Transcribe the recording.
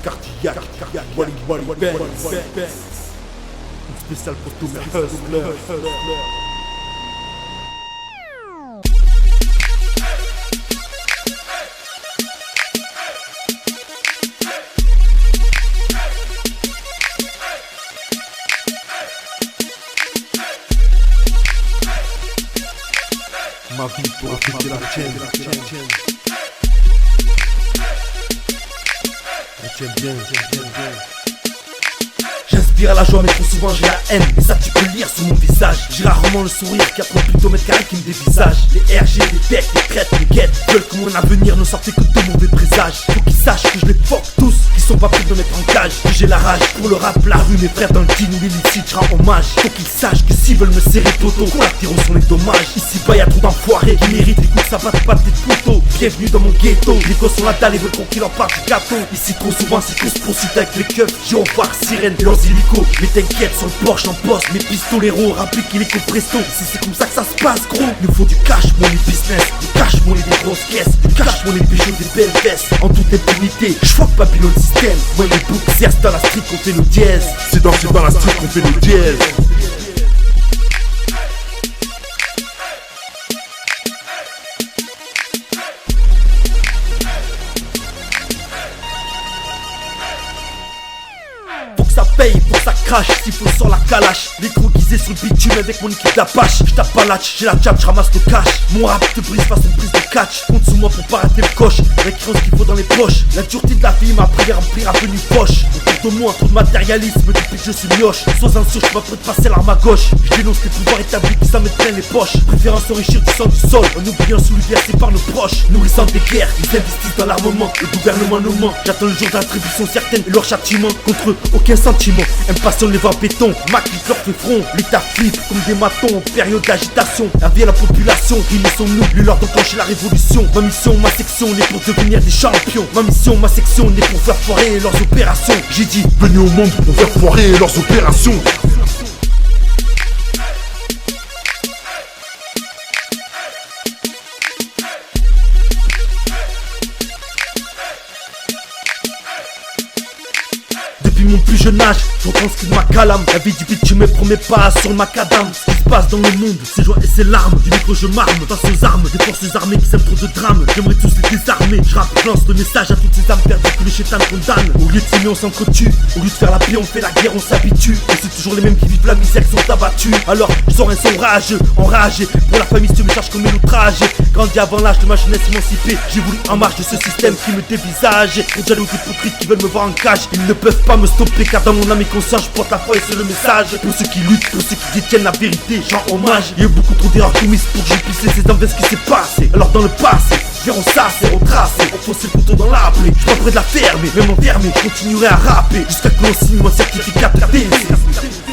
cardiaque, Wally, une spéciale pour tous mes hustlers. Ma vie pour affecter la tienne. Tiens bien. J'inspire à la joie mais trop souvent j'ai la haine. Et ça tu peux lire sur mon visage. J'ai rarement le sourire qui a 30 plutômètres carrés qui me dévisage. Les RG, les decks, les traites, les guettes veulent que mon avenir ne sorte que de mauvais présages. Faut qu'ils sachent que je les fuck tous, qui sont pas prêts de me mettre en cage. Que j'ai la rage pour le rap, la rue, mes frères dans le team ou l'illicite, je rends hommage. Faut qu'ils sachent que s'ils veulent me serrer poteau, qu'on la tire sont les dommages. Ici bas y'a trop d'enfoirés qui méritent des coups de savate, pas des couteaux. Bienvenue dans mon ghetto, les gosses sont la dalle et veulent qu'on qu'il en parte du gâteau. Ici trop souvent c'est que se poursuite avec les keufs. J'ai voir sirène, leurs hélicos. Mais t'inquiète sur le Porsche en poste, mes pistoleros rappliquent les presto. Ici c'est comme ça que ça se passe gros. Il nous faut du cash money business, du cash money des grosses caisses, du cash money des bijoux des belles fesses. En toute impunité, j'fuck Babylone système. Ouais les boucs, c'est dans la street qu'on fait le dièse. C'est dans la street qu'on fait le dièse. Ça paye, pour ça crache, s'il faut sur la calache. Les gros guisés sur le bitume avec mon équipe d'Apache. J'tape pas l'atch, j'ai la tchatch, j'ramasse le cash. Mon rap te brise face à une prise de catch. Compte sous moi pour pas rater le coche. Récurrence qu'il faut dans les poches. La dureté de la vie m'a appris à remplir un venu poche. Autour de moi, trop de matérialisme depuis que je suis mioche. Sois un sûr, j'suis pas prêt de passer l'arme à gauche. J'dénonce les pouvoirs établis qui s'en mettent plein les poches. Préférence s'enrichir du sang du sol, en oubliant sous l'université par nos proches. Nourrissant des guerres, ils investissent dans l'armement. Le gouvernement nous ment. J'attends le jour d'attribution certaine et leur châtiment. Contre eux, aucun sentiment. Impatient les voix béton, Mac leur fait front. L'État flippe comme des matons en période d'agitation. Avis à la population, réunissons-nous, lui leur d'enclencher la révolution. Ma mission, ma section n'est pour devenir des champions. Ma mission, ma section n'est pour faire foirer leurs opérations. J'ai dit, venez au monde pour faire foirer leurs opérations. Depuis mon plus jeune âge, je retranscris ma calame. La vie du bitume me promet pas sur le macadam. Ce qui se passe dans le monde, c'est joie et c'est larmes. Du micro je m'arme face aux armes des forces armées qui s'aiment trop de drames. J'aimerais tous les désarmer. Je rappe, lance le message à toutes ces âmes perdues que les chétans condamnent. Au lieu de s'aimer on s'entretue, au lieu de faire la paix on fait la guerre, on s'habitue. Et c'est toujours les mêmes qui vivent la misère qui sont abattus. Alors je sors un son rageux, enragé. Pour la famille ce message comme un outrage. Grandi avant l'âge de ma jeunesse émancipée. J'ai voulu en marche de ce système qui me dévisage. Les jaloux hypocrites qui veulent me voir en cage, ils ne peuvent pas me stopper car dans mon âme et conscience je porte la foi et c'est le message. Pour ceux qui luttent, pour ceux qui détiennent la vérité, j'en hommage. Il y a eu beaucoup trop d'erreurs commises pour que je puisse laisser envers ce qui s'est passé. Alors dans le passé, verrons ça, c'est retracé. Enfoncer le couteau dans la plaie, je suis pas prêt de la fermer. Même enfermé, je continuerai à rapper jusqu'à que l'on signe mon certificat de la TNC.